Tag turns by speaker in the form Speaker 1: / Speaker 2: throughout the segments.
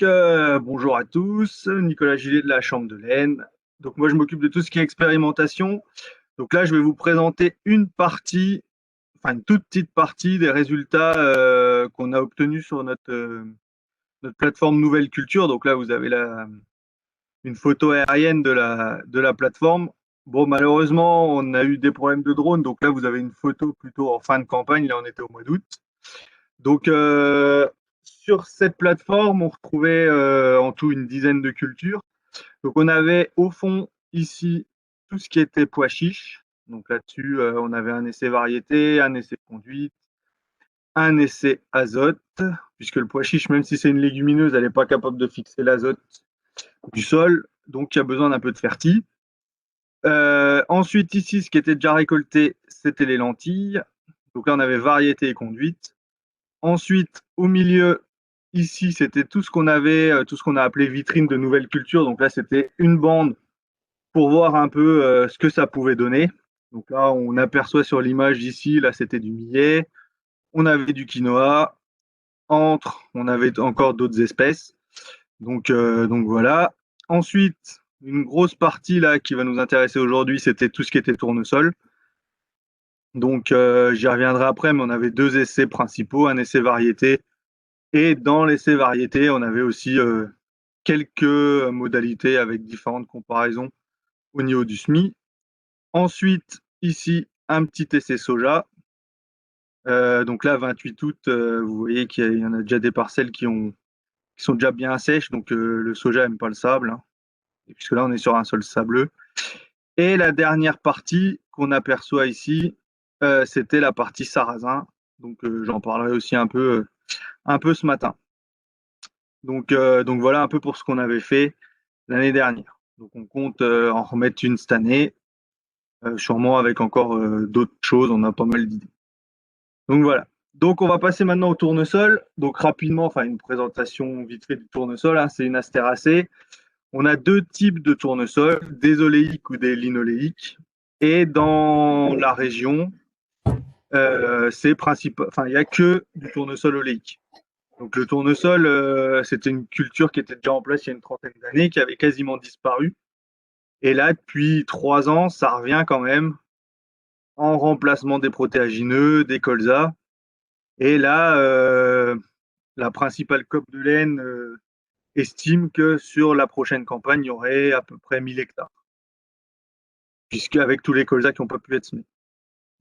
Speaker 1: Bonjour à tous, Nicolas Gillet de la Chambre de l'Aisne. Donc moi je m'occupe de tout ce qui est expérimentation. Donc là je vais vous présenter une partie, enfin une toute petite partie des résultats qu'on a obtenus sur notre plateforme Nouvelle Culture. Donc là vous avez une photo aérienne de la plateforme. Bon, malheureusement on a eu des problèmes de drone, donc là vous avez une photo plutôt en fin de campagne, là on était au mois d'août. Donc, sur cette plateforme, on retrouvait en tout une dizaine de cultures. Donc, on avait au fond ici tout ce qui était pois chiches. Donc là-dessus, on avait un essai variété, un essai conduite, un essai azote, puisque le pois chiche, même si c'est une légumineuse, elle n'est pas capable de fixer l'azote du sol, donc il y a besoin d'un peu de ferti. Ensuite, ici, ce qui était déjà récolté, c'était les lentilles. Donc là, on avait variété et conduite. Ensuite, au milieu, ici, c'était tout ce qu'on avait, tout ce qu'on a appelé vitrine de nouvelles cultures. Donc là, c'était une bande pour voir un peu ce que ça pouvait donner. Donc là, on aperçoit sur l'image ici, là, c'était du millet. On avait du quinoa. Entre, on avait encore d'autres espèces. Donc voilà. Ensuite, une grosse partie là qui va nous intéresser aujourd'hui, c'était tout ce qui était tournesol. Donc j'y reviendrai après, mais on avait deux essais principaux, un essai variété. Et dans l'essai variété, on avait aussi quelques modalités avec différentes comparaisons au niveau du SMI. Ensuite, ici, un petit essai soja. Donc là, 28 août, vous voyez qu'il y en a déjà des parcelles qui sont déjà bien sèches, donc le soja n'aime pas le sable, hein, puisque là, on est sur un sol sableux. Et la dernière partie qu'on aperçoit ici, c'était la partie sarrasin. Donc j'en parlerai aussi un peu ce matin. Donc voilà un peu pour ce qu'on avait fait l'année dernière. Donc on compte en remettre une cette année, sûrement avec encore d'autres choses, on a pas mal d'idées. Donc voilà. Donc on va passer maintenant au tournesol. Donc rapidement, enfin une présentation vite fait du tournesol, hein, c'est une astéracée. On a deux types de tournesol, des oléiques ou des linoléiques. Et dans la région, c'est principal, enfin il n'y a que du tournesol oléique. Donc le tournesol, c'était une culture qui était déjà en place il y a une trentaine d'années, qui avait quasiment disparu. Et là, depuis 3 ans, ça revient quand même en remplacement des protéagineux, des colzas. Et là, la principale COP de l'Aisne estime que sur la prochaine campagne, il y aurait à peu près 1000 hectares, puisque avec tous les colzas qui n'ont pas pu être semés.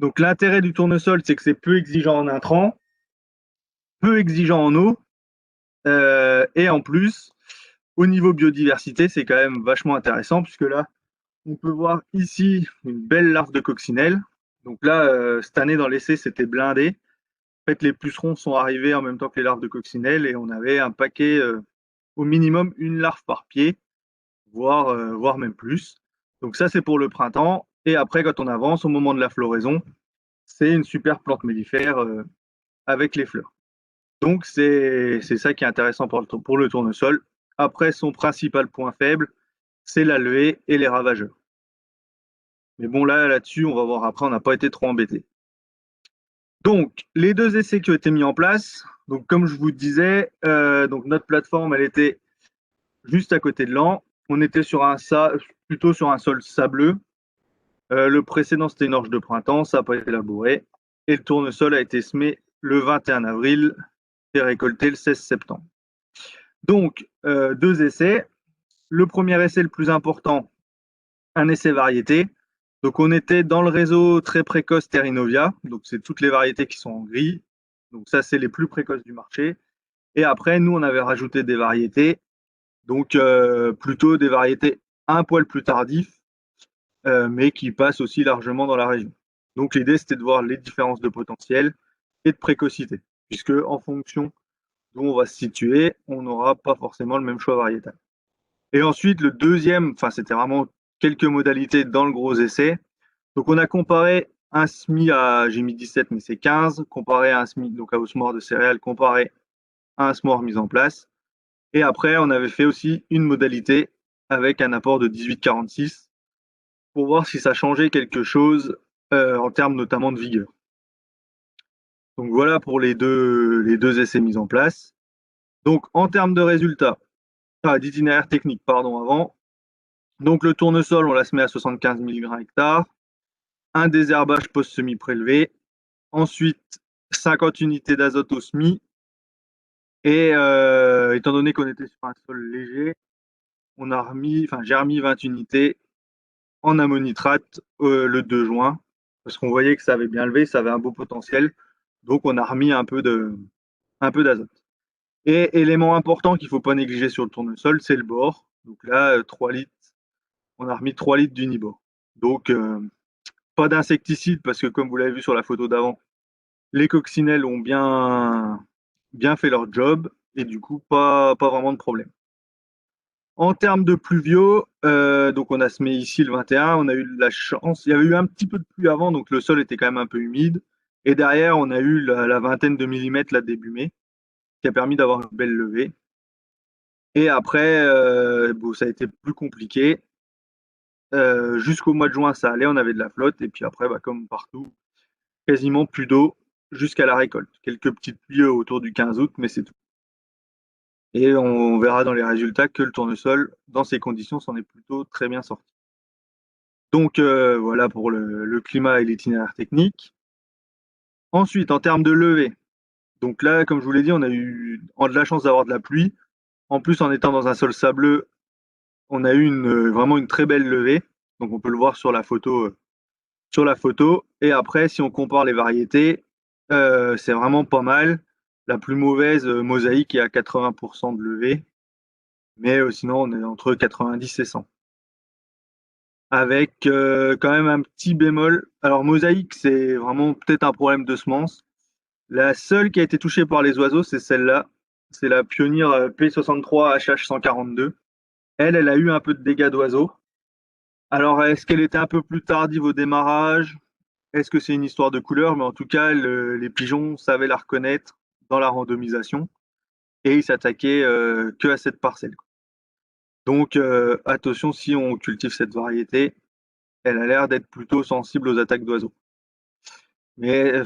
Speaker 1: Donc l'intérêt du tournesol, c'est que c'est peu exigeant en intrants, peu exigeant en eau, et en plus, au niveau biodiversité, c'est quand même vachement intéressant, puisque là, on peut voir ici une belle larve de coccinelle. Donc là, cette année dans l'essai, c'était blindé. En fait, les pucerons sont arrivés en même temps que les larves de coccinelle et on avait un paquet, au minimum une larve par pied, voire même plus. Donc ça, c'est pour le printemps. Et après, quand on avance, au moment de la floraison, c'est une super plante mellifère avec les fleurs. Donc c'est ça qui est intéressant pour le tournesol. Après, son principal point faible, c'est la levée et les ravageurs. Mais bon, là-dessus, on va voir après, on n'a pas été trop embêté. Donc, les deux essais qui ont été mis en place, donc comme je vous disais, donc notre plateforme, elle était juste à côté de l'An. On était plutôt sur un sol sableux. Le précédent, c'était une orge de printemps, ça n'a pas été labouré. Et le tournesol a été semé le 21 avril et récolté le 16 septembre. Donc, deux essais. Le premier essai, le plus important, un essai variété. Donc on était dans le réseau très précoce Terrinovia, donc c'est toutes les variétés qui sont en gris. Donc ça, c'est les plus précoces du marché. Et après, nous, on avait rajouté des variétés, donc plutôt des variétés un poil plus tardifs, mais qui passent aussi largement dans la région. Donc l'idée, c'était de voir les différences de potentiel et de précocité, puisque en fonction d'où on va se situer, on n'aura pas forcément le même choix variétal. Et ensuite, le deuxième, enfin c'était vraiment quelques modalités dans le gros essai. Donc on a comparé un SMI à, j'ai mis 17 mais c'est 15, comparé à un SMI, donc à osmore de céréales, comparé à un SMOR mis en place. Et après, on avait fait aussi une modalité avec un apport de 18,46 pour voir si ça changeait quelque chose en termes notamment de vigueur. Donc voilà pour les deux essais mis en place. Donc en termes de résultats, d'itinéraire technique, pardon, avant. Donc le tournesol, on la se met à 75 mg/hectare. Un désherbage post-semis prélevé. Ensuite, 50 unités d'azote au semis. Et étant donné qu'on était sur un sol léger, j'ai remis 20 unités en ammonitrate le 2 juin, parce qu'on voyait que ça avait bien levé, ça avait un beau potentiel. Donc on a remis un peu d'azote. Et élément important qu'il ne faut pas négliger sur le tournesol, c'est le bore. Donc là, 3 litres, on a remis 3 litres d'unibore. Donc pas d'insecticide, parce que comme vous l'avez vu sur la photo d'avant, les coccinelles ont bien fait leur job, et du coup, pas vraiment de problème. En termes de pluviaux, donc on a semé ici le 21, on a eu de la chance. Il y avait eu un petit peu de pluie avant, donc le sol était quand même un peu humide. Et derrière, on a eu la vingtaine de millimètres là début mai, qui a permis d'avoir une belle levée. Et après, bon, ça a été plus compliqué. Jusqu'au mois de juin, ça allait, on avait de la flotte. Et puis après, bah, comme partout, quasiment plus d'eau jusqu'à la récolte. Quelques petites pluies autour du 15 août, mais c'est tout. Et on verra dans les résultats que le tournesol, dans ces conditions, s'en est plutôt très bien sorti. Donc voilà pour le climat et l'itinéraire technique. Ensuite, en termes de levée, donc là, comme je vous l'ai dit, on a eu de la chance d'avoir de la pluie. En plus, en étant dans un sol sableux, on a eu vraiment une très belle levée. Donc on peut le voir sur la photo. Et après, si on compare les variétés, c'est vraiment pas mal. La plus mauvaise, Mosaïque, est à 80% de levée. Mais sinon, on est entre 90 et 100. Avec quand même un petit bémol. Alors, Mosaïque, c'est vraiment peut-être un problème de semence. La seule qui a été touchée par les oiseaux, c'est celle-là. C'est la pionnière P63 HH142. Elle a eu un peu de dégâts d'oiseaux. Alors, est-ce qu'elle était un peu plus tardive au démarrage? Est-ce que c'est une histoire de couleur? Mais en tout cas, les pigeons savaient la reconnaître dans la randomisation et ils s'attaquaient que à cette parcelle. Donc, attention, si on cultive cette variété, elle a l'air d'être plutôt sensible aux attaques d'oiseaux. Mais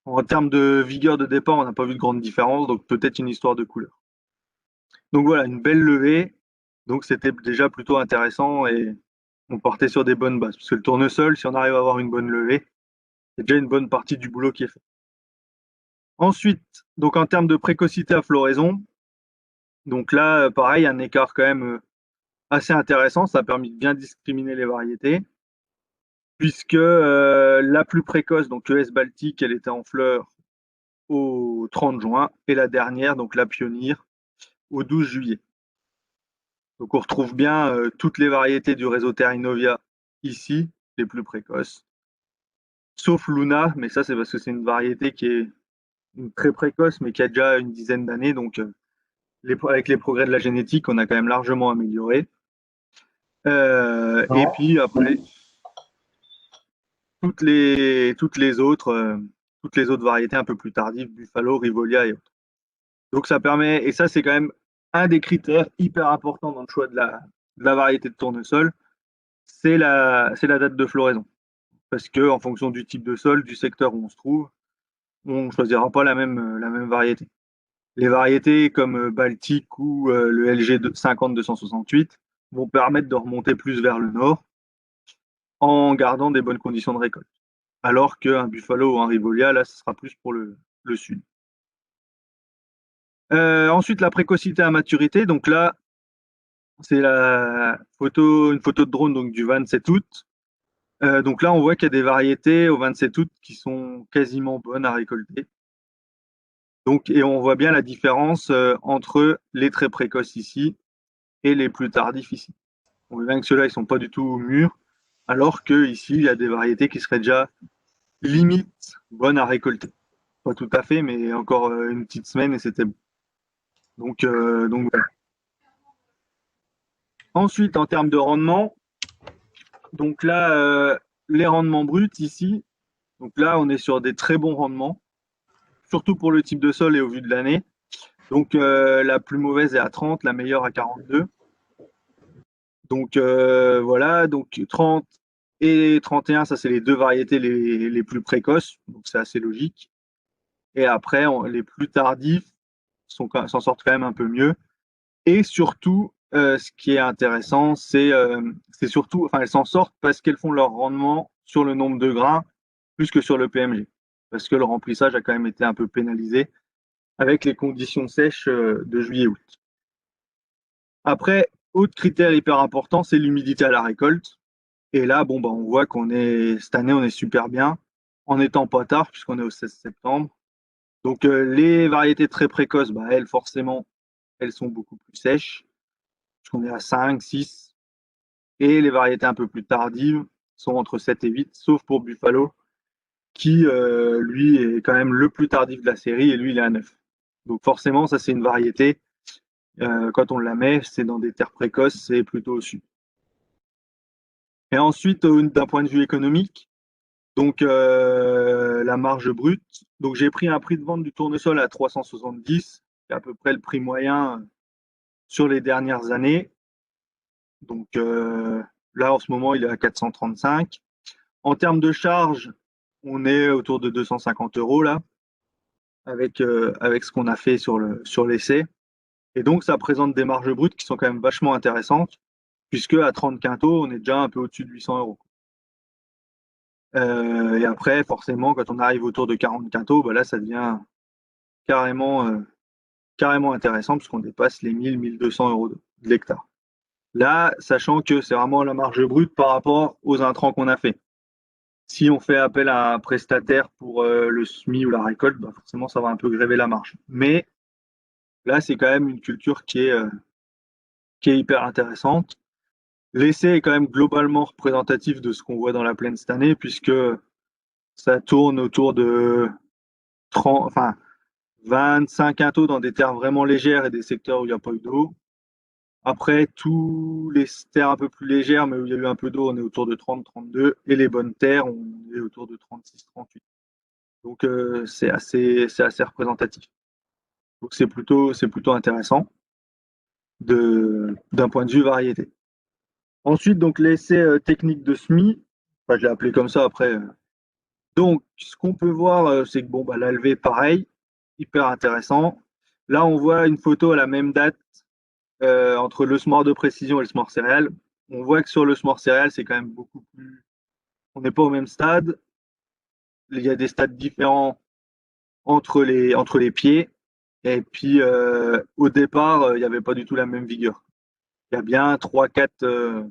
Speaker 1: en termes de vigueur de départ, on n'a pas vu de grande différence, donc peut-être une histoire de couleur. Donc voilà, une belle levée. Donc c'était déjà plutôt intéressant et on partait sur des bonnes bases. Parce que le tournesol, si on arrive à avoir une bonne levée, c'est déjà une bonne partie du boulot qui est fait. Ensuite, donc en termes de précocité à floraison, donc là, pareil, un écart quand même assez intéressant. Ça a permis de bien discriminer les variétés. Puisque la plus précoce, donc ES Baltique, elle était en fleurs au 30 juin, et la dernière, donc la pionnière, au 12 juillet. Donc on retrouve bien toutes les variétés du réseau Terrinovia ici, les plus précoces, sauf Luna, mais ça c'est parce que c'est une variété qui est très précoce, mais qui a déjà une dizaine d'années, donc avec les progrès de la génétique, on a quand même largement amélioré. Et puis après, toutes les autres variétés un peu plus tardives, Buffalo, Rivolia et autres. Donc ça permet, et ça c'est quand même un des critères hyper importants dans le choix de la variété de tournesol, c'est la date de floraison. Parce que en fonction du type de sol, du secteur où on se trouve, on ne choisira pas la même variété. Les variétés comme Baltique ou le LG 50-268 vont permettre de remonter plus vers le nord en gardant des bonnes conditions de récolte. Alors qu'un Buffalo ou un Rivolia, là, ce sera plus pour le sud. Ensuite, la précocité à maturité. Donc là, c'est une photo de drone donc, du 27 août. Donc là, on voit qu'il y a des variétés au 27 août qui sont quasiment bonnes à récolter. Donc, et on voit bien la différence entre les très précoces ici et les plus tardifs ici. On voit bien que ceux-là, ils ne sont pas du tout mûrs, alors qu'ici, il y a des variétés qui seraient déjà limite bonnes à récolter. Pas tout à fait, mais encore une petite semaine et c'était bon. Donc voilà. Ensuite, en termes de rendement, donc là, les rendements bruts ici, donc là, on est sur des très bons rendements, surtout pour le type de sol et au vu de l'année. Donc la plus mauvaise est à 30, la meilleure à 42. Donc voilà, donc 30 et 31, ça c'est les deux variétés les plus précoces, donc c'est assez logique. Et après, les plus tardifs s'en sortent quand même un peu mieux. Et surtout, ce qui est intéressant, c'est surtout, enfin, elles s'en sortent parce qu'elles font leur rendement sur le nombre de grains plus que sur le PMG. Parce que le remplissage a quand même été un peu pénalisé avec les conditions sèches de juillet-août. Après, autre critère hyper important, c'est l'humidité à la récolte. Et là, bon, bah, on voit cette année, on est super bien en étant pas tard puisqu'on est au 16 septembre. Donc, les variétés très précoces, bah, elles, forcément, elles sont beaucoup plus sèches puisqu'on est à 5, 6. Et les variétés un peu plus tardives sont entre 7 et 8, sauf pour Buffalo, qui, lui, est quand même le plus tardif de la série, et lui, il est à 9. Donc forcément, ça, c'est une variété. Quand on la met, c'est dans des terres précoces, c'est plutôt au sud. Et ensuite, d'un point de vue économique, donc la marge brute. Donc j'ai pris un prix de vente du tournesol à 370, c'est à peu près le prix moyen sur les dernières années. Donc là, en ce moment, il est à 435. En termes de charge, on est autour de 250 € là, avec ce qu'on a fait sur l'essai. Et donc, ça présente des marges brutes qui sont quand même vachement intéressantes, puisque à 30 quintaux, on est déjà un peu au-dessus de 800 €. Et après, forcément, quand on arrive autour de 40 quintaux, bah là, ça devient carrément, carrément intéressant, puisqu'on dépasse les 1000-1200 € de l'hectare. Là, sachant que c'est vraiment la marge brute par rapport aux intrants qu'on a fait. Si on fait appel à un prestataire pour le semis ou la récolte, bah forcément, ça va un peu gréver la marge. Mais là, c'est quand même une culture qui est hyper intéressante. L'essai est quand même globalement représentatif de ce qu'on voit dans la plaine cette année, puisque ça tourne autour de 30, enfin, 25 quintaux dans des terres vraiment légères et des secteurs où il n'y a pas eu d'eau. Après, tous les terres un peu plus légères, mais où il y a eu un peu d'eau, on est autour de 30, 32. Et les bonnes terres, on est autour de 36, 38. Donc, c'est assez représentatif. Donc, c'est plutôt intéressant d'un point de vue variété. Ensuite, donc, l'essai technique de semis, enfin, je l'ai appelé comme ça après. Donc, ce qu'on peut voir, c'est que bon, bah, la levée, pareil, hyper intéressant. Là, on voit une photo à la même date entre le smore de précision et le smore céréales. On voit que sur le smore céréales, c'est quand même beaucoup plus. On n'est pas au même stade. Il y a des stades différents entre les pieds. Et puis, au départ, il n'y avait pas du tout la même vigueur. Il y a bien 3-4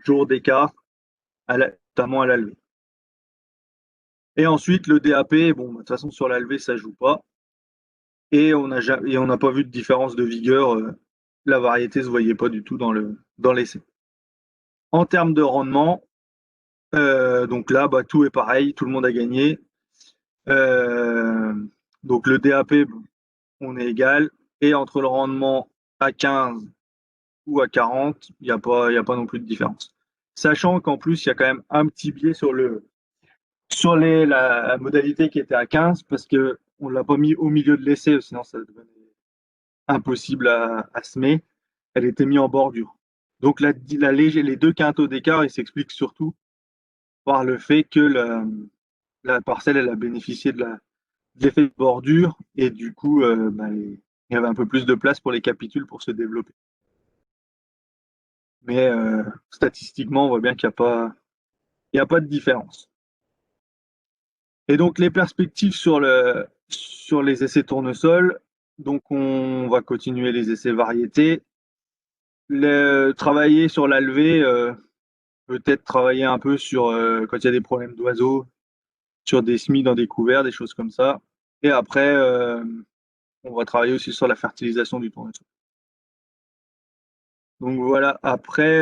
Speaker 1: jours d'écart, notamment à la levée. Et ensuite, le DAP, bon, de toute façon, sur la levée, ça ne joue pas. Et on n'a pas vu de différence de vigueur. La variété ne se voyait pas du tout dans l'essai. En termes de rendement, donc là, bah, tout est pareil, tout le monde a gagné. Donc le DAP, on est égal. Et entre le rendement à 15 ou à 40, il y a pas non plus de différence. Sachant qu'en plus, il y a quand même un petit biais sur la modalité qui était à 15, parce qu'on ne l'a pas mis au milieu de l'essai, sinon ça devenait impossible à semer. Elle était mise en bordure. Donc les 2 quintaux d'écart, ils s'expliquent surtout par le fait que la parcelle, elle a bénéficié de l'effet de bordure, et du coup, bah, il y avait un peu plus de place pour les capitules pour se développer. Mais statistiquement, on voit bien qu'il n'y a pas de différence. Et donc les perspectives sur les essais tournesol, donc on va continuer les essais variétés. Travailler sur la levée, peut-être travailler un peu sur quand il y a des problèmes d'oiseaux, sur des semis dans des couverts, des choses comme ça. Et après, on va travailler aussi sur la fertilisation du tournesol. Donc voilà, après,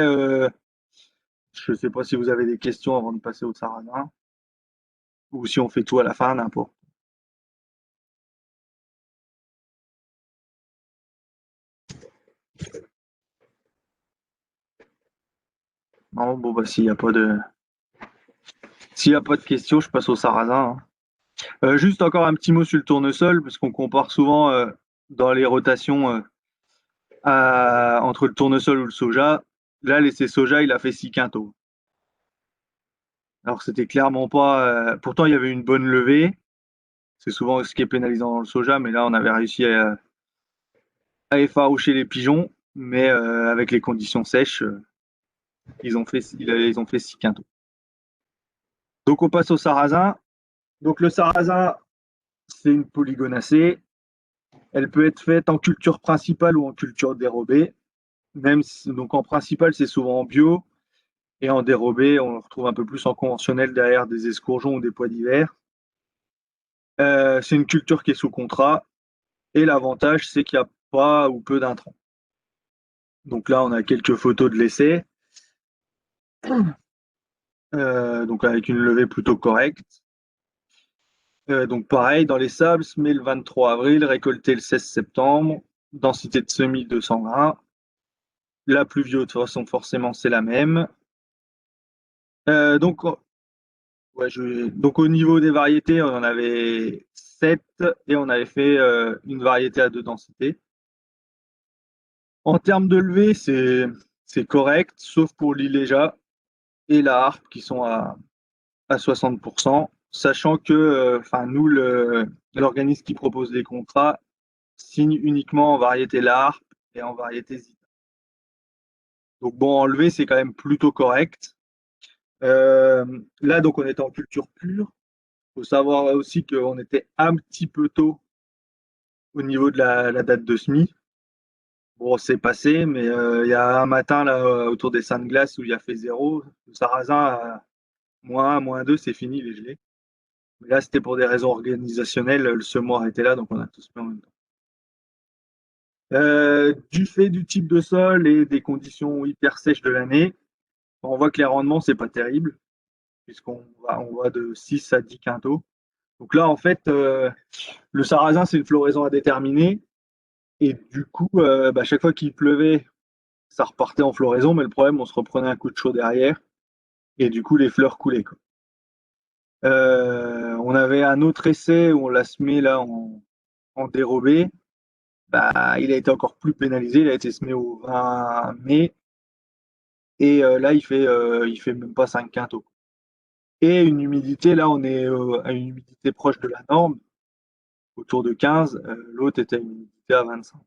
Speaker 1: je ne sais pas si vous avez des questions avant de passer au sarrasin, ou si on fait tout à la fin, n'importe. Non, bon, bah, s'il y a pas de questions, je passe au sarrasin, hein. Juste encore un petit mot sur le tournesol, parce qu'on compare souvent dans les rotations entre le tournesol ou le soja. Là, l'essai soja, il a fait 6 quintaux. Alors, c'était clairement pas. Pourtant, il y avait une bonne levée. C'est souvent ce qui est pénalisant dans le soja, mais là, on avait réussi à effaroucher les pigeons, mais avec les conditions sèches, ils ont fait 6 quintaux. Donc on passe au sarrasin. Donc le sarrasin, c'est une polygonacée. Elle peut être faite en culture principale ou en culture dérobée. Même si, donc en principal, c'est souvent en bio. Et en dérobé, on le retrouve un peu plus en conventionnel derrière des escourgeons ou des pois d'hiver. C'est une culture qui est sous contrat. Et l'avantage, c'est qu'il n'y a pas ou peu d'intrants. Donc là, on a quelques photos de l'essai. Donc avec une levée plutôt correcte. Donc pareil, dans les sables, semé le 23 avril, récolté le 16 septembre, densité de semis 200 grains. La pluvio, de toute façon, forcément, c'est la même. Donc, ouais, donc au niveau des variétés, on en avait 7 et on avait fait une variété à 2 densités. En termes de levée, c'est correct, sauf pour l'Iléja et la harpe qui sont à 60%, sachant que nous, l'organisme qui propose les contrats, signe uniquement en variété la harpe et en variété Zita. Donc bon, en levée, c'est quand même plutôt correct. Là, donc, on était en culture pure. Il faut savoir aussi qu'on était un petit peu tôt au niveau de la date de semis. Bon, c'est passé, mais il y a un matin là autour des Saintes Glaces où il y a fait 0. Le sarrasin à -1, -2, c'est fini les gelées. Mais là, c'était pour des raisons organisationnelles. Le semoir était là, donc on a tous mis en même temps. Du fait du type de sol et des conditions hyper sèches de l'année, on voit que les rendements, c'est pas terrible, puisqu'on va de 6 à 10 quintaux. Donc là, en fait, le sarrasin, c'est une floraison à déterminer. Et du coup, chaque fois qu'il pleuvait, ça repartait en floraison, mais le problème, on se reprenait un coup de chaud derrière. Et du coup, les fleurs coulaient, quoi. On avait un autre essai où on l'a semé là en dérobé. Il a été encore plus pénalisé. Il a été semé au 20 mai. Et là, il fait même pas 5 quintaux. Et une humidité, là, on est à une humidité proche de la norme, autour de 15. L'autre était à une humidité à 25.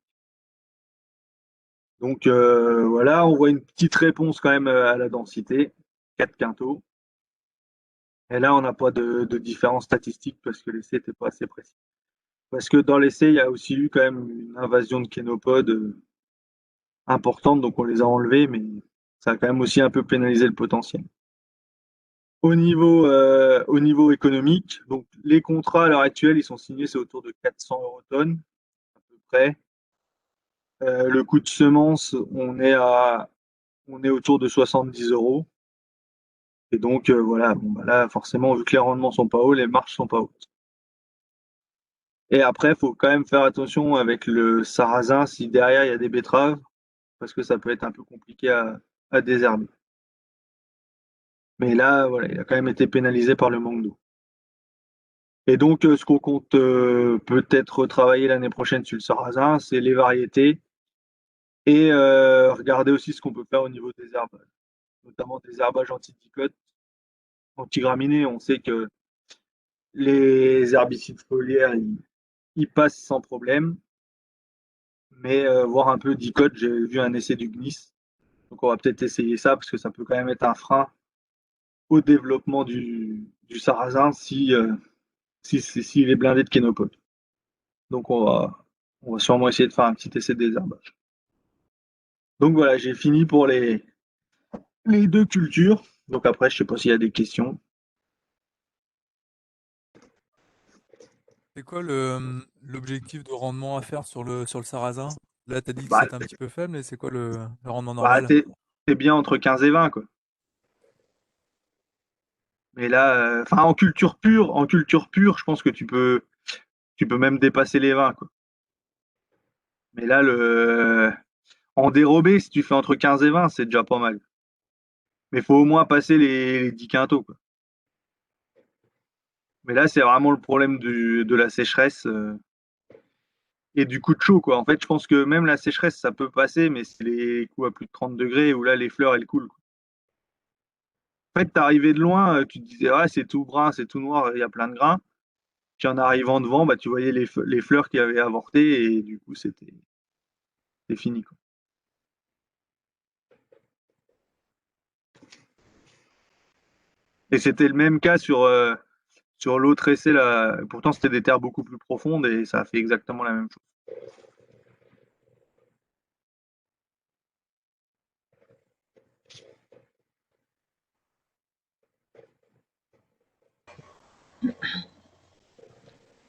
Speaker 1: Donc voilà, on voit une petite réponse quand même à la densité, 4 quintaux. Et là, on n'a pas de différence statistique parce que l'essai n'était pas assez précis. Parce que dans l'essai, il y a aussi eu quand même une invasion de kénopodes importante, donc on les a enlevés, mais ça a quand même aussi un peu pénalisé le potentiel. Au niveau économique, donc les contrats à l'heure actuelle, ils sont signés, c'est autour de 400 € tonne, à peu près. Le coût de semence, on est autour de 70 €. Et donc, voilà, bon, là, forcément, vu que les rendements sont pas hauts, les marges sont pas hautes. Et après, il faut quand même faire attention avec le sarrasin si derrière il y a des betteraves, parce que ça peut être un peu compliqué à désherber. Mais là, voilà, il a quand même été pénalisé par le manque d'eau. Et donc, ce qu'on compte peut-être retravailler l'année prochaine sur le sarrasin, c'est les variétés et regarder aussi ce qu'on peut faire au niveau des herbages, notamment des herbages antidicotes, antigraminées. On sait que les herbicides foliaires, ils passent sans problème, mais voir un peu dicote, j'ai vu un essai du GNIS, donc on va peut-être essayer ça parce que ça peut quand même être un frein au développement du sarrasin s'il est blindé de kénopodes. Donc on va sûrement essayer de faire un petit essai de désherbage. Donc voilà, j'ai fini pour les deux cultures. Donc après, je sais pas s'il y a des questions.
Speaker 2: C'est quoi l'objectif de rendement à faire sur le sarrasin? Là, tu as dit que
Speaker 1: Bah,
Speaker 2: c'était un petit peu faible, mais c'est quoi le rendement
Speaker 1: bah
Speaker 2: normal?
Speaker 1: t'es bien entre 15 et 20, quoi. Mais là, en culture pure, je pense que tu peux même dépasser les 20, quoi. Mais là, en dérobé, si tu fais entre 15 et 20, c'est déjà pas mal. Mais il faut au moins passer les 10 quintaux, quoi. Mais là, c'est vraiment le problème de la sécheresse et du coup de chaud, quoi. En fait, je pense que même la sécheresse, ça peut passer, mais c'est les coups à plus de 30 degrés où là, les fleurs, elles coulent, quoi. En fait, t'arrivais de loin, tu te disais, ouais, c'est tout brun, c'est tout noir, il y a plein de grains. Puis en arrivant devant, tu voyais les fleurs qui avaient avorté et du coup, c'est fini, quoi. Et c'était le même cas sur l'autre essai là. Pourtant, c'était des terres beaucoup plus profondes et ça a fait exactement la même chose.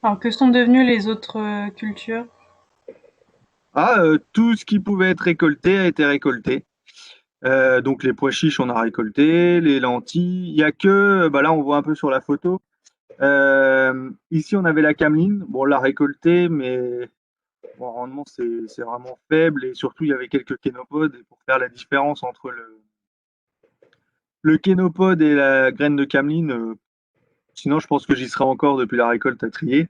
Speaker 3: Alors, que sont devenues les autres cultures?
Speaker 1: Tout ce qui pouvait être récolté a été récolté. Donc les pois chiches, on a récolté, les lentilles. Il y a que, bah là, on voit un peu sur la photo. Ici, on avait la cameline. Bon, on l'a récoltée, mais bon, rendement, c'est vraiment faible. Et surtout, il y avait quelques kénopodes. Et pour faire la différence entre le kénopode et la graine de cameline, sinon, je pense que j'y serais encore depuis la récolte à trier.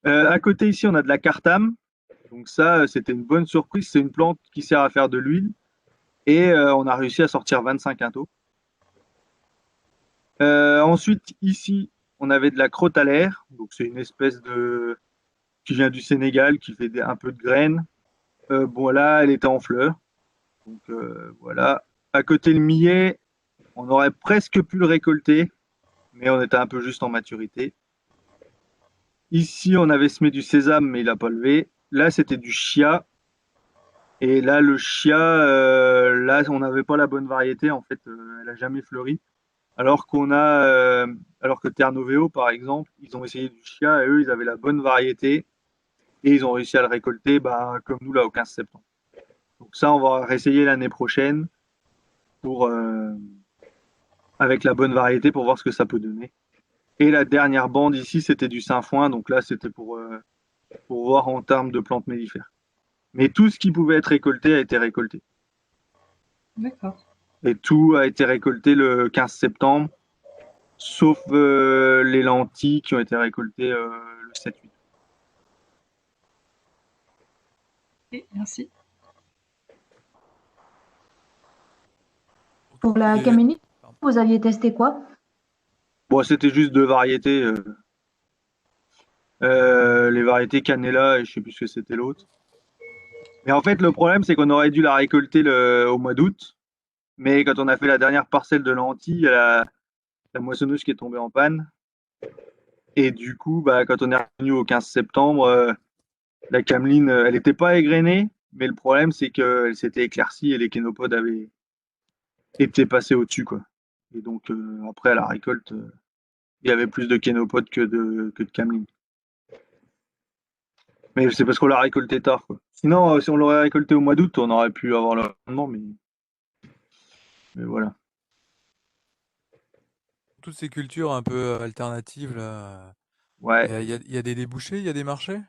Speaker 1: À côté, ici, on a de la cartame. Donc ça, c'était une bonne surprise. C'est une plante qui sert à faire de l'huile. Et on a réussi à sortir 25 quintaux. Ensuite, ici, on avait de la crotalaire. Donc c'est une espèce de qui vient du Sénégal, qui fait un peu de graines. Bon là, elle était en fleurs. Donc voilà. À côté le millet, on aurait presque pu le récolter, mais on était un peu juste en maturité. Ici, on avait semé du sésame, mais il n'a pas levé. Là, c'était du chia. Et là, le chia, là, on n'avait pas la bonne variété. En fait, elle n'a jamais fleuri. Alors que Terre Noveo, par exemple, ils ont essayé du chia et eux, ils avaient la bonne variété et ils ont réussi à le récolter, bah, comme nous, là, au 15 septembre. Donc ça, on va réessayer l'année prochaine pour, avec la bonne variété pour voir ce que ça peut donner. Et la dernière bande ici, c'était du sainfoin. Donc là, c'était pour voir en termes de plantes mellifères. Mais tout ce qui pouvait être récolté a été récolté.
Speaker 3: D'accord.
Speaker 1: Et tout a été récolté le 15 septembre, sauf les lentilles qui ont été récoltées le 7-8.
Speaker 3: Et merci.
Speaker 4: Pour la camélie, vous aviez testé quoi?
Speaker 1: Bon, c'était juste deux variétés. Les variétés Canela et je sais plus ce que c'était l'autre. Mais en fait, le problème, c'est qu'on aurait dû la récolter au mois d'août. Mais quand on a fait la dernière parcelle de lentilles, il y a la moissonneuse qui est tombée en panne. Et du coup, bah, quand on est revenu au 15 septembre, la cameline, elle n'était pas égrenée. Mais le problème, c'est qu'elle s'était éclaircie et les kénopodes avaient été passés au-dessus, quoi. Et donc, après, à la récolte, il y avait plus de kénopodes que de cameline. Mais c'est parce qu'on l'a récolté tard, quoi. Sinon, si on l'aurait récolté au mois d'août, on aurait pu avoir le rendement, mais voilà.
Speaker 2: Toutes ces cultures un peu alternatives, là,
Speaker 1: Ouais.
Speaker 2: il y a des débouchés, il y a des marchés?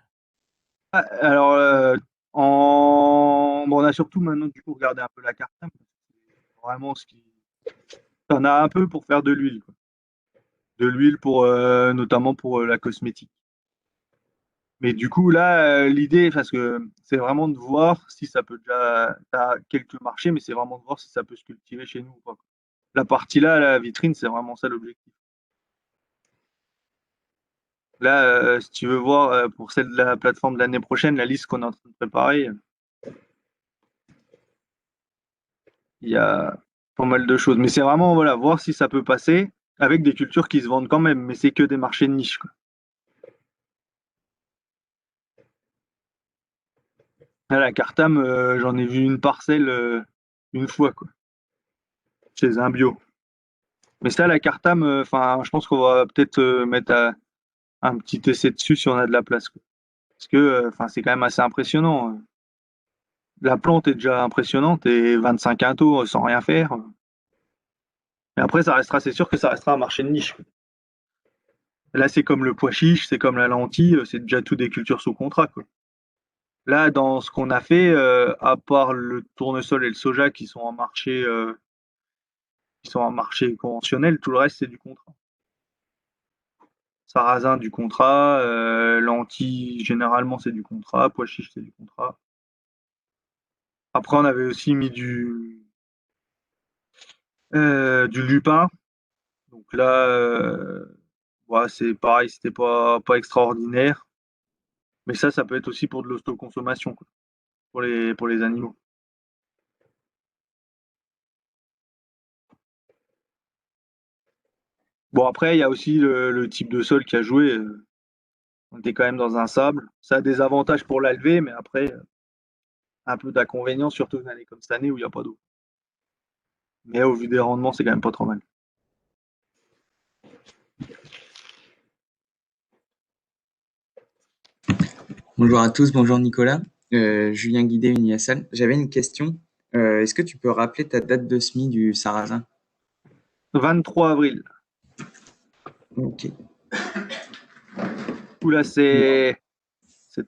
Speaker 1: Alors, bon, on a surtout maintenant du coup regardé un peu la carte, hein, vraiment ce qui. T'en as un peu pour faire de l'huile, quoi. De l'huile pour notamment pour la cosmétique. Mais du coup là, l'idée, parce que c'est vraiment de voir si ça peut déjà. T'as quelques marchés, mais c'est vraiment de voir si ça peut se cultiver chez nous ou pas, quoi. La partie là, la vitrine, c'est vraiment ça l'objectif. Là, si tu veux voir pour celle de la plateforme de l'année prochaine, la liste qu'on est en train de préparer, il y a pas mal de choses. Mais c'est vraiment voilà, voir si ça peut passer avec des cultures qui se vendent quand même, mais c'est que des marchés de niche, quoi. Là, la Cartam, j'en ai vu une parcelle une fois, quoi, chez un bio. Mais ça, la Cartam, enfin, je pense qu'on va peut-être mettre un petit essai dessus si on a de la place, quoi. Parce que enfin, c'est quand même assez impressionnant. La plante est déjà impressionnante et 25 quintaux sans rien faire. Mais après, ça restera, c'est sûr que ça restera un marché de niche, quoi. Là, c'est comme le pois chiche, c'est comme la lentille, c'est déjà tout des cultures sous contrat, quoi. Là, dans ce qu'on a fait, à part le tournesol et le soja qui sont en marché conventionnel, tout le reste c'est du contrat. Sarrasin du contrat, lentilles généralement c'est du contrat, pois chiche c'est du contrat. Après on avait aussi mis du lupin. Donc là, ouais, c'est pareil, c'était pas extraordinaire. Mais ça peut être aussi pour de l'autoconsommation, quoi. pour les animaux. Bon, après, il y a aussi le type de sol qui a joué. On était quand même dans un sable. Ça a des avantages pour la levée, mais après, un peu d'inconvénients, surtout une année comme cette année où il n'y a pas d'eau. Mais au vu des rendements, c'est quand même pas trop mal.
Speaker 5: Bonjour à tous, bonjour Nicolas. Julien Guidé, Uniassal. J'avais une question. Est-ce que tu peux rappeler ta date de semis du sarrasin?
Speaker 1: 23 avril.
Speaker 5: Ok.
Speaker 1: Où là, c'était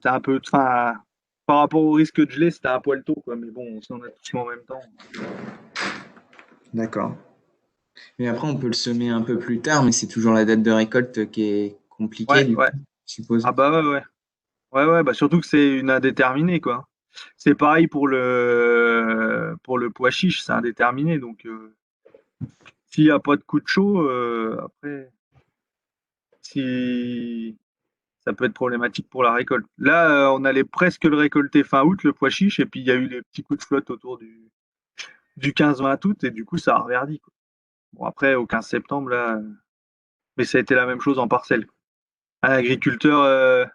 Speaker 1: un peu. Enfin, par rapport au risque de gelée, c'était un poil tôt, quoi. Mais bon, si on a tous en même temps.
Speaker 5: D'accord. Mais après, on peut le semer un peu plus tard, mais c'est toujours la date de récolte qui est compliquée,
Speaker 1: Ouais,
Speaker 5: du coup,
Speaker 1: ouais.
Speaker 5: je suppose.
Speaker 1: Ah bah ouais, ouais. Ouais, ouais, bah surtout que c'est une indéterminée, quoi. C'est pareil pour le pois chiche, c'est indéterminé. Donc, s'il n'y a pas de coup de chaud, après, si ça peut être problématique pour la récolte. Là, on allait presque le récolter fin août, le pois chiche, et puis il y a eu les petits coups de flotte autour du 15-20 août, et du coup, ça a reverdi, quoi. Bon, après, au 15 septembre, là, mais ça a été la même chose en parcelle, quoi. Un agriculteur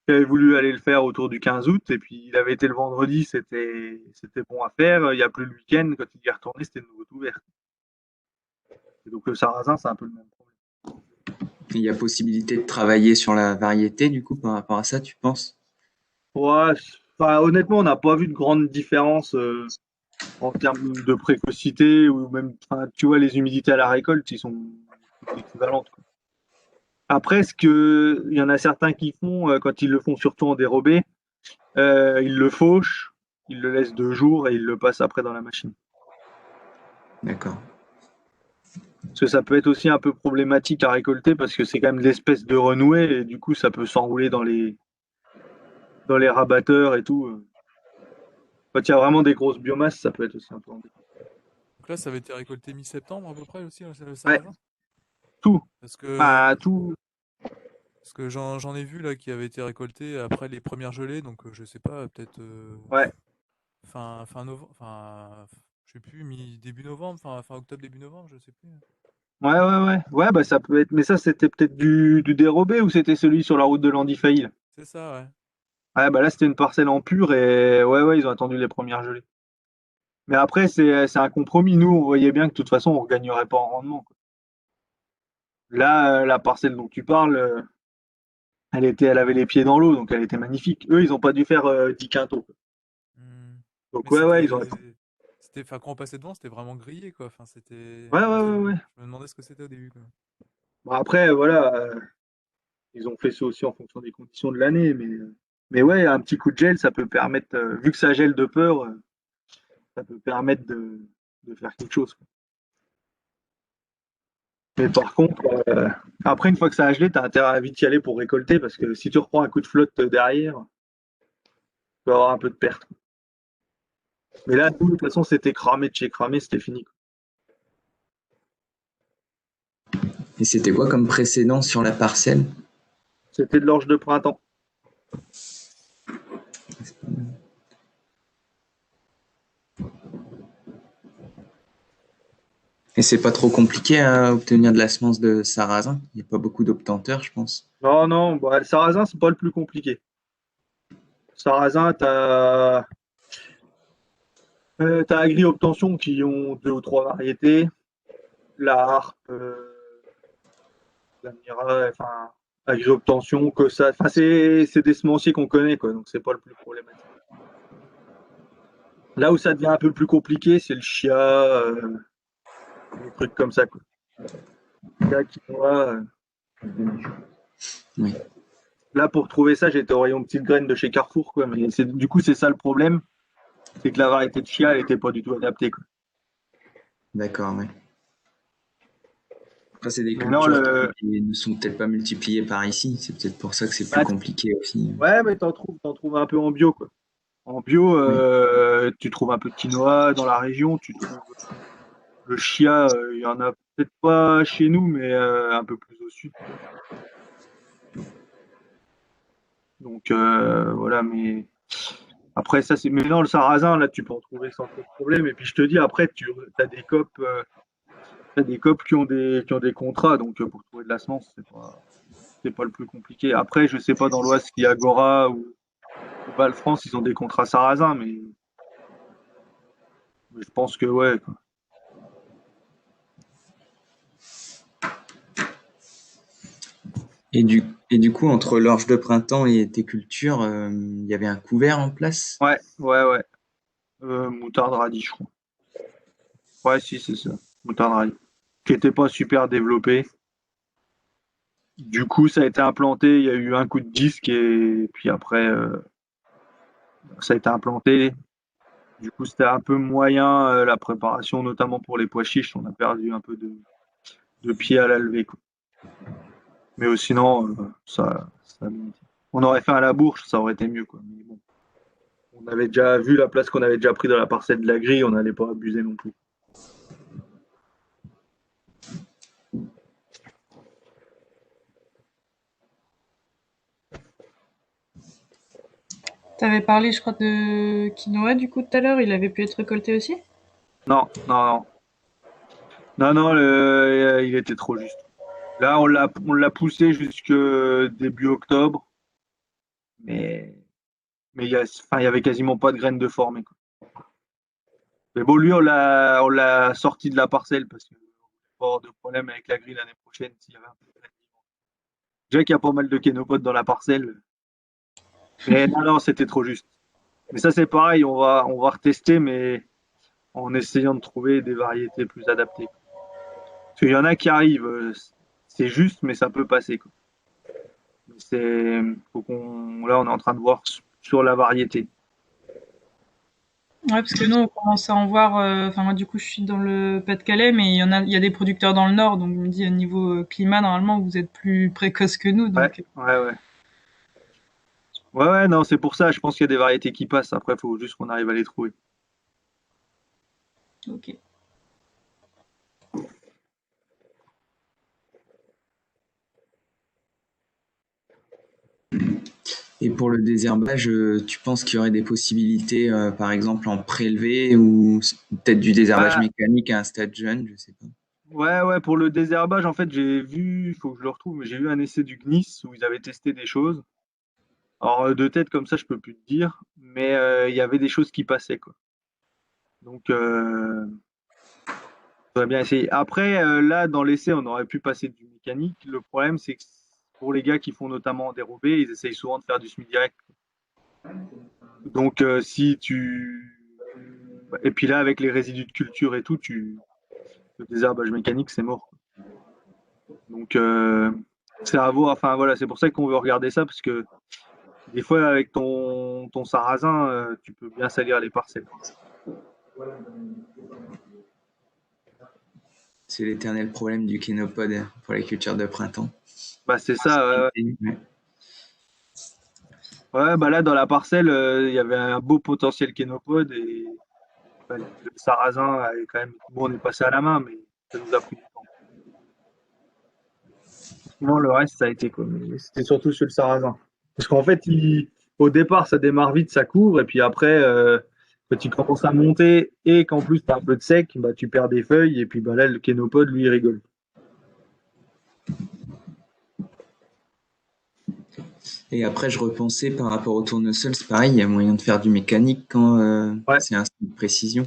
Speaker 1: qui avait voulu aller le faire autour du 15 août, et puis il avait été le vendredi, c'était bon à faire. Il n'y a plus le week-end, quand il y est retourné, c'était de nouveau ouvert. Et donc le sarrasin, c'est un peu le même problème.
Speaker 5: Il y a possibilité de travailler sur la variété, du coup, par rapport à ça, tu penses?
Speaker 1: Ouais, enfin, honnêtement, on n'a pas vu de grande différence en termes de précocité ou même, enfin, tu vois, les humidités à la récolte, ils sont toutes équivalentes, quoi. Après, il y en a certains qui font, quand ils le font surtout en dérobé, ils le fauchent, ils le laissent 2 jours et ils le passent après dans la machine.
Speaker 5: D'accord.
Speaker 1: Parce que ça peut être aussi un peu problématique à récolter parce que c'est quand même l'espèce de renouée et du coup ça peut s'enrouler dans les rabatteurs et tout. Quand il y a vraiment des grosses biomasses, ça peut être aussi un peu embêtant.
Speaker 2: Donc là, ça avait été récolté mi-septembre à peu près aussi, le
Speaker 1: Ouais,
Speaker 2: sarrasin?
Speaker 1: tout.
Speaker 2: Parce que,
Speaker 1: Enfin, tout.
Speaker 2: parce que j'en ai vu là qui avait été récolté après les premières gelées, donc je sais pas, peut-être
Speaker 1: Ouais.
Speaker 2: fin novembre, enfin, je sais plus, début novembre, fin octobre, début novembre, je sais plus.
Speaker 1: Ouais, ouais, ouais. Ouais, bah ça peut être. Mais ça, c'était peut-être du dérobé ou c'était celui sur la route de Landifail?
Speaker 2: C'est ça, ouais.
Speaker 1: Ouais, bah là, c'était une parcelle en pur et ouais, ouais, ils ont attendu les premières gelées. Mais après, c'est un compromis. Nous, on voyait bien que de toute façon, on ne gagnerait pas en rendement, quoi. Là, la parcelle dont tu parles, elle avait les pieds dans l'eau, donc elle était magnifique. Eux, ils n'ont pas dû faire 10 quintaux, quoi.
Speaker 2: Hmm.
Speaker 1: Donc
Speaker 2: Mais
Speaker 1: ouais, ouais, ils ont.
Speaker 2: enfin, quand on passait devant, c'était vraiment grillé, quoi. Enfin, c'était,
Speaker 1: Ouais,
Speaker 2: moi,
Speaker 1: ouais, ouais, ouais.
Speaker 2: je me demandais ce que c'était au début, quoi.
Speaker 1: Bon, après, voilà, ils ont fait ça aussi en fonction des conditions de l'année, mais ouais, un petit coup de gel, ça peut permettre, vu que ça gèle de peur, ça peut permettre de faire quelque chose, quoi. Mais par contre, après, une fois que ça a gelé, t'as intérêt à vite y aller pour récolter, parce que si tu reprends un coup de flotte derrière, tu peux avoir un peu de perte, quoi. Mais là, nous, de toute façon, c'était cramé de chez cramé, c'était fini, quoi.
Speaker 5: Et c'était quoi comme précédent sur la parcelle?
Speaker 1: C'était de l'orge de printemps.
Speaker 5: Et c'est pas trop compliqué à obtenir de la semence de sarrasin? Il n'y a pas beaucoup d'obtenteurs, je pense.
Speaker 1: Non, non, bah, le sarrasin, c'est pas le plus compliqué. Sarrasin, t'as Agri-Obtention qui ont 2 ou 3 variétés. La harpe, la Mira, enfin, Agri-Obtention, que ça. Enfin, c'est des semenciers qu'on connaît, quoi, donc c'est pas le plus problématique. Là où ça devient un peu plus compliqué, c'est le chia, des trucs comme ça, quoi. Chia, quinoa,
Speaker 5: Oui.
Speaker 1: là, pour trouver ça, j'étais au rayon petites graines de chez Carrefour, quoi, mais du coup, c'est ça le problème, c'est que la variété de chia, elle était pas du tout adaptée, quoi.
Speaker 5: D'accord, oui. Après, c'est des
Speaker 1: Mais non,
Speaker 5: cultures qui ne sont peut-être pas multipliées par ici. C'est peut-être pour ça que c'est plus
Speaker 1: bah,
Speaker 5: compliqué aussi.
Speaker 1: ouais, mais t'en trouves un peu en bio, quoi. En bio,
Speaker 5: Oui.
Speaker 1: tu trouves un peu de quinoa dans la région, tu trouves le chia, il y en a peut-être pas chez nous, mais un peu plus au sud, peut-être. Donc voilà, mais Après, ça, c'est. Mais non, le sarrasin, là, tu peux en trouver sans trop de problème. Et puis, je te dis, après, tu as des copes, qui ont des contrats. Donc, pour trouver de la semence, c'est pas le plus compliqué. Après, je sais pas dans l'Oise s'il y a Agora ou Val France, ils ont des contrats sarrasin, mais je pense que ouais, quoi.
Speaker 5: Et du coup, entre l'orge de printemps et tes cultures, il y avait un couvert en place?
Speaker 1: Ouais, ouais, ouais. Moutarde radis, je crois. Ouais, si, c'est ça. Moutarde radis. Qui était pas super développé. Du coup, ça a été implanté. Il y a eu un coup de disque et puis après, ça a été implanté. Du coup, c'était un peu moyen la préparation, notamment pour les pois chiches. On a perdu un peu de pied à la levée, quoi. Mais sinon, ça a limité. On aurait fait un labour, ça aurait été mieux, quoi. Mais bon, on avait déjà vu la place qu'on avait déjà pris dans la parcelle de la grille, on n'allait pas abuser non plus.
Speaker 3: Tu avais parlé, je crois, de quinoa du coup tout à l'heure. Il avait pu être récolté aussi?
Speaker 1: Non, non, non. Non, non, il était trop juste. Là, on l'a poussé jusque début octobre, mais, il y avait quasiment pas de graines de formée, quoi. Mais bon, lui, on l'a sorti de la parcelle parce qu'il va pas avoir de problème avec la grille l'année prochaine s'il y avait un peu de graines. Déjà qu'il y a pas mal de kénopodes dans la parcelle. Mais non, non, c'était trop juste. Mais ça, c'est pareil, on va retester, mais en essayant de trouver des variétés plus adaptées. Parce qu'il y en a qui arrivent, c'est juste, mais ça peut passer, quoi. Là, on est en train de voir sur la variété.
Speaker 3: Ouais, parce que nous, on commence à en voir. Enfin, moi, du coup, je suis dans le Pas-de-Calais, mais il y a des producteurs dans le Nord. Donc, je me dis, au niveau climat, normalement, vous êtes plus précoce que nous.
Speaker 1: Ouais,
Speaker 3: Donc,
Speaker 1: ouais, ouais. Ouais, ouais, non, c'est pour ça. Je pense qu'il y a des variétés qui passent. Après, il faut juste qu'on arrive à les trouver.
Speaker 3: ok.
Speaker 5: Et pour le désherbage, tu penses qu'il y aurait des possibilités, par exemple en prélevé ou peut-être du désherbage
Speaker 1: Bah,
Speaker 5: mécanique à un stade jeune, je sais pas.
Speaker 1: ouais, ouais, pour le désherbage, en fait, j'ai vu, il faut que je le retrouve, mais j'ai vu un essai du GNIS où ils avaient testé des choses. Alors, de tête comme ça, je peux plus te dire, mais il y avait des choses qui passaient, quoi. Donc, faudrait bien essayer. Après, là, dans l'essai, on aurait pu passer du mécanique. Le problème, c'est que pour les gars qui font notamment en dérobé, ils essayent souvent de faire du semi-direct. Donc, si tu. Et puis là, avec les résidus de culture et tout, le désherbage mécanique, c'est mort, quoi. Donc, c'est à voir. Enfin, voilà, c'est pour ça qu'on veut regarder ça, parce que des fois, avec ton sarrasin, tu peux bien salir les parcelles.
Speaker 5: C'est l'éternel problème du kénopode pour les cultures de printemps.
Speaker 1: Bah, c'est ça. Ouais,
Speaker 5: Ouais.
Speaker 1: ouais, bah là, dans la parcelle, il y avait un beau potentiel kénopode et bah, le sarrasin avait quand même. Bon, on est passé à la main, mais ça nous a pris du temps. Sinon, le reste, ça a été quoi. Mais c'était surtout sur le sarrasin. Parce qu'en fait, au départ, ça démarre vite, ça couvre, et puis après, quand tu commences à monter et qu'en plus tu as un peu de sec, bah, tu perds des feuilles, et puis bah, là, le kénopode, lui, il rigole.
Speaker 5: Et après, je repensais par rapport au tournesol, c'est pareil, il y a moyen de faire du mécanique quand
Speaker 1: Ouais.
Speaker 5: c'est un style de précision.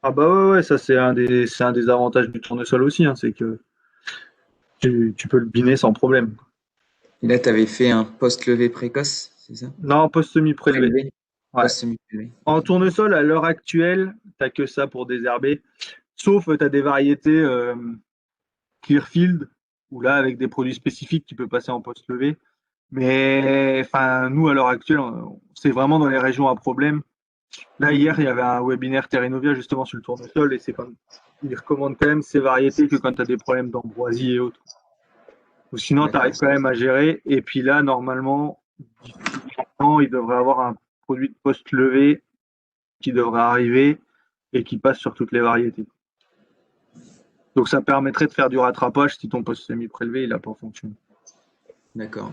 Speaker 1: Ah bah ouais, ouais, ça c'est un des avantages du tournesol aussi, hein, c'est que tu peux le biner sans problème.
Speaker 5: Et là, tu avais fait un post-levé précoce, c'est ça?
Speaker 1: Non, post semi-prélevé.
Speaker 5: Prélevé.
Speaker 1: Ouais.
Speaker 5: Post-semi-prélevé.
Speaker 1: En tournesol, à l'heure actuelle, t'as que ça pour désherber. Sauf tu as des variétés Clearfield, où là, avec des produits spécifiques, tu peux passer en post-levé. Mais enfin, nous, à l'heure actuelle, c'est vraiment dans les régions à problème. Là, hier, il y avait un webinaire Terrenovia justement sur le tournesol et ils recommandent quand même ces variétés que quand tu as des problèmes d'ambroisie et autres. Ou sinon, tu arrives quand même à gérer. Et puis là, normalement, d'ici un an, il devrait avoir un produit de post-levé qui devrait arriver et qui passe sur toutes les variétés. Donc ça permettrait de faire du rattrapage si ton post semi-prélevé il n'a pas fonctionné.
Speaker 5: D'accord.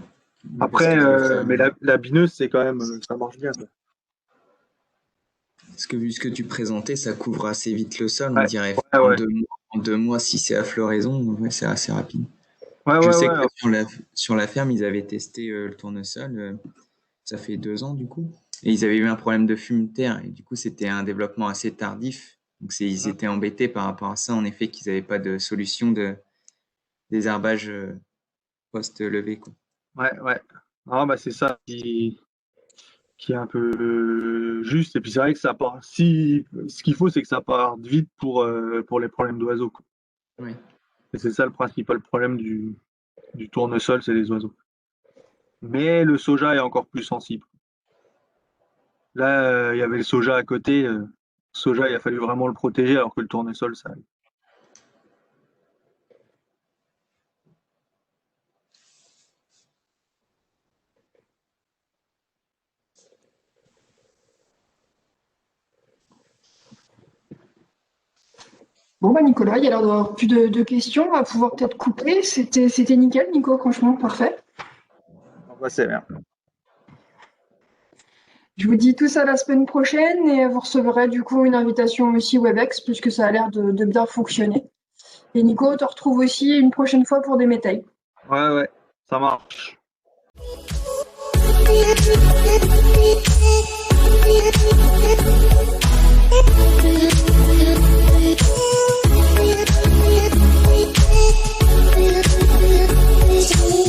Speaker 1: Après, mais la bineuse, c'est quand même, ça marche bien, quoi.
Speaker 5: Parce que vu ce que tu présentais, ça couvre assez vite le sol, on
Speaker 1: Ouais,
Speaker 5: dirait.
Speaker 1: ouais,
Speaker 5: En
Speaker 1: ouais.
Speaker 5: 2 mois, en 2 mois, si c'est à floraison, ouais, c'est assez rapide.
Speaker 1: Ouais,
Speaker 5: Je
Speaker 1: ouais,
Speaker 5: sais
Speaker 1: ouais.
Speaker 5: que sur la ferme, ils avaient testé le tournesol, ça fait 2 ans du coup, et ils avaient eu un problème de fume de terre, et du coup, c'était un développement assez tardif. Donc, ils étaient embêtés par rapport à ça, en effet, qu'ils n'avaient pas de solution de désherbage post-levée, quoi.
Speaker 1: Ouais, ouais. Non, bah, c'est ça qui est un peu juste. Et puis c'est vrai que ça part. Si, ce qu'il faut, c'est que ça parte vite pour les problèmes d'oiseaux, quoi.
Speaker 5: Ouais.
Speaker 1: Et c'est ça le principal problème du tournesol, c'est les oiseaux. Mais le soja est encore plus sensible. Là, il y avait le soja à côté. Soja, il a fallu vraiment le protéger, alors que le tournesol, ça.
Speaker 6: Bon, bah, Nicolas, il y a l'air d'avoir plus de questions. On va pouvoir peut-être couper. C'était nickel, Nico, franchement, parfait.
Speaker 1: Ouais, c'est bien.
Speaker 6: Je vous dis tout ça la semaine prochaine et vous recevrez du coup une invitation aussi Webex, puisque ça a l'air de bien fonctionner. Et Nico, on te retrouve aussi une prochaine fois pour des métailles.
Speaker 1: Ouais, ouais, ça marche.
Speaker 7: Yeah.